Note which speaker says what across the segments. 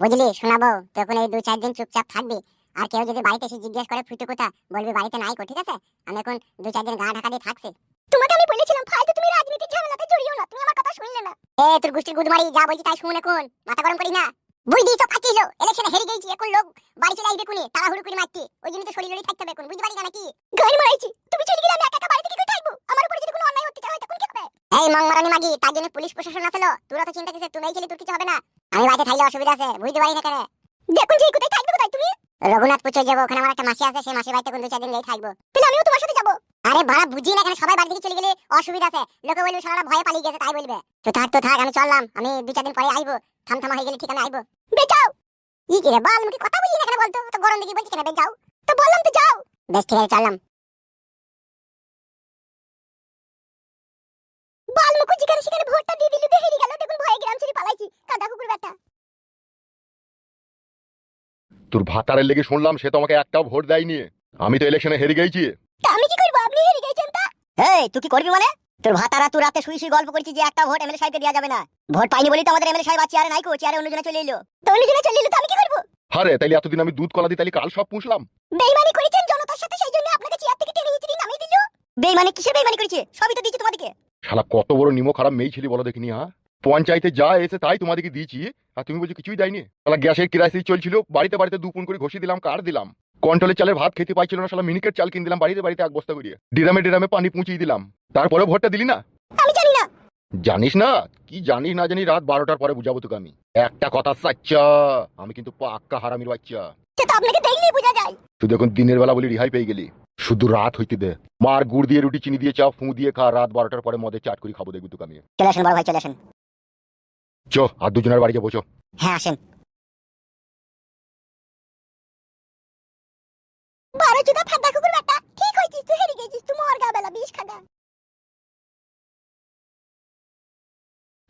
Speaker 1: বুঝলি শোনাবো তখন এই 2-4 দিন চুপচাপ থাকবি। আর কেউ যদি বাড়িতে এসে জিজ্ঞেস করে ফুটু কোথা, বলবি বাড়িতে নাই কো, ঠিক আছে? আমি এখন 2-4 দিন গা ঢাকা দিয়ে থাকছি। তোমাকে আমি বলেছিলাম ফালতু তুমি রাজনীতির ঝামেলাতে জড়িও না, তুমি আমার কথা শুনলে না। তোর গোষ্ঠীর গুদমারি যা বলছি তাই শুন, এখন মাথা গরম করি না। বুঝলি তো পাচ্ছিল ইলেকশনে হেরে গেছি, এখন লোক বাড়ি চলে আসবে কোনি, তাড়াহুড়ো করে মারতে, ওই জন্য তো শরীর থাকতে হবে এখন, বুঝতে পারি না নাকি? গাড়ি মারাইছি, তুমি চলে গেলে আমি একা একা বাড়িতে কি করে থাকবো? আমার উপরে যদি কোনো অন্যায় অত্যাচার হয় তখন কি হবে? এই মংমারানি মাগি, তার জন্য পুলিশ প্রশাসন আসলো, তোরা তো চিন্তা কিসের? তুমি এই ছেলে, তোর কিছু হবে না। আমি বাড়িতে থাকলে অসুবিধা আছে, বুঝতে পারি না কেন? দেখুন যে কোথায় থাকবে, কোথায় তুমি? রঘুনাথপুর যাবো, ওখানে আমার একটা মাসি আছে, সেই মাসির বাড়িতে কোন 2-4 দিন গিয়ে থাকবো। তাহলে আমিও তোমার সাথে যাবো। আরে বাড়া বুঝি না কেন, সবাই বাড়ি থেকে চলে গেলে অসুবিধা আছে, লোকে বলবে শালারা ভয়ে পালিয়ে গেছে তাই বলবে। তো থাক আমি চললাম, আমি 2-4 দিন পরে আইবো, থামথামা হয়ে গেলে ঠিক আমি আইবো। বেচাও ই কি রে বাল, মুখে কথা বলি না কেন বলতো? তো গরম দেখি বলছি কেন, বেচাও তো বললাম তো যাও। বেশ ঠিক আছে চললাম। বাল মুখ যেখানে সেখানে ভোটটা দিয়ে দিলি, বেহেরি গেল, দেখুন ভয়ে গ্রাম ছেড়ে পালাইছি, কাদা কুকুর বেটা।
Speaker 2: তোর ভাতারের লেগে শুনলাম সে তো আমাকে একটাও ভোট দেয়নি, আমি তো ইলেকশনে হেরে গেছি।
Speaker 1: তা আমি কি করব? আপনি হেরে গেছেন তা? এই তুই কি করবি মানে? তোর ভাতারা তুই রাতে শুই শুই গল্প করছিস যে একটা ভোট এমএলএ সাহেবকে দেওয়া যাবে না। ভোট পাইনি বলি তো আমাদের এমএলএ সাহেব আছে, আর নাই কো চেয়ারে অন্যজনে চলে এলো। তো অন্যজনে চলে এলো তো আমি কি করব?
Speaker 2: আরে তাইলে এতদিন আমি দুধ কলা দিই, তাইলে কাল সব পুষলাম।
Speaker 1: বেইমানি করেছেন জনতার সাথে, সেই জন্য আপনাকে চেয়ার থেকে টেনে হিচড়ে নামিয়ে দিল। বেইমানি কিসের বেইমানি করেছে? সবই তো দিয়েছি তোমাদেরকে।
Speaker 2: শালা কত বড় নিমো খারাপ মেয়ে ছেলে বলো দেখিনি। হ্যাঁ, পঞ্চায়েতে যা এসে তাই তোমাদেরকে দিয়েছি, আর তুমি বলছো কিছুই দেয়নি। শালা গ্যাসের ক্রাইসিস চলছিল, বাড়িতে বাড়িতে 2 পুন করে ঘষি দিলাম, কার দিলাম। কন্ট্রোলের চালের ভাত খেতে পাইছিল না, শালা মিনিকেট চাল কিনে দিলাম, বাড়িতে বাড়িতে 1 বস্তা করিয়ে ডিরামে ডিরামে পানি পৌঁছিয়ে দিলাম। তারপরে ভোটটা দিলি না?
Speaker 1: আমি জানি না।
Speaker 2: জানিস না? কি জানিস না জানি, রাত 12টার পরে বুঝাবো তোকে আমি। একটা কথা সাচ্চা, আমি কিন্তু পাক্কা হারামির বাচ্চা।
Speaker 1: সেটা আপনাকে দেখলেই বোঝা যায়।
Speaker 2: তুই দেখুন দিনের বেলা বলি রিহাই পেয়ে গেলি, শুধু রাত হইতে দে। মার গুড় দিয়ে রুটি চিনি দিয়ে চা ফু দিয়ে খা, রাত 12টার পরে মদে চাট করে খাবো, দেখবি তোকে আমি।
Speaker 1: চলে আসেন বড় ভাই, চলে আসেন।
Speaker 2: চ আর দুজনের বাড়ি যাবো, চ।
Speaker 1: হ্যাঁ আসেন। 12 চুদা ফাঁদা কুকুর বেটা, ঠিক হইছিস, তুই হেরে গেছিস, তুই মর গা বেলা বিষ খাগা।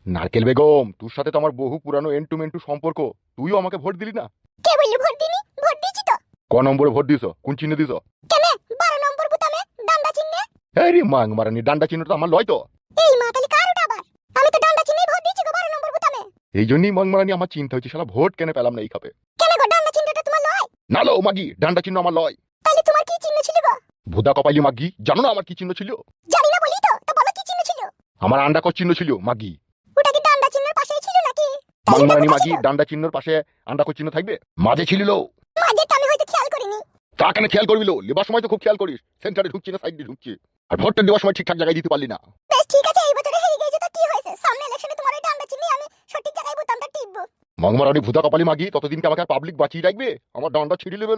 Speaker 2: নারকেল বেগম, তোর সাথে তো আমার বহু পুরানো এন্টু মেন্টু সম্পর্ক, তুইও আমাকে ভোট দিলি না।
Speaker 1: কে বললি ভোট দিনি? ভোট দিয়েছি তো।
Speaker 2: ক নম্বরে ভোট দিছ? কোন চিহ্নে দিছ?
Speaker 1: কেন? 12 নম্বর বুতামে ডান্ডা চিহ্নে।
Speaker 2: এই রে মাং মারানি, ডান্ডা চিহ্ন তো আমার লয় তো।
Speaker 1: এই মা, তাহলে কার ওটা আবার? আমি তো ডান্ডা চিহ্নে ভোট দিয়েছি গো, 12 নম্বর বুতামে।
Speaker 2: এই জন্যই মাং মারানি আমার চিন্তা হচ্ছে, শালা ভোট কেন পেলাম না এই খাপে।
Speaker 1: কেন গো, ডান্ডা চিহ্নটা তোমার লয়?
Speaker 2: না লো মাগি, ডান্ডা চিহ্ন আমার লয়।
Speaker 1: তাহলে তোমার কি চিহ্ন ছিল গো?
Speaker 2: ভুদা কপালি মাগি, জানো না আমার কি চিহ্ন ছিল?
Speaker 1: জানি না বলি তো, তা বলো কি চিহ্ন ছিল?
Speaker 2: আমার আন্ডাকর চিহ্ন ছিল মাগি।
Speaker 1: ওটা কি ডান্ডা চিহ্নের পাশেই ছিল নাকি?
Speaker 2: মাং মারানি মাগি, ডান্ডা চিহ্নর পাশে আন্ডাকর চিহ্ন থাকবে? মাঝে ছিল।
Speaker 1: মাঝেরটা আমি হয়তো খেয়াল করিনি।
Speaker 2: তা কেন খেয়াল করবি? লেবার সময় তো খুব খেয়াল করিস, সেন্টারে ঢুকছি না সাইড দিয়ে ঢুকছি, আর ভোটটা দেওয়ার সময় ঠিকঠাক জায়গায় দিতে পারলি না।
Speaker 1: বেশ ঠিক আছে, এই বছরে হেরে গেছো তো কি হয়েছে? সামনে ইলেকশনে তোমার এই ডান্ডা চিহ্নে আমি সঠিক জায়গায় বুতামটা টিপবো।
Speaker 2: মংমারানি ভুদা কপালি মাগি, ততদিন কি আমাকে পাবলিক বাঁচিয়ে রাখবে? আমার ডান্ডা ছিঁড়ে নেবে।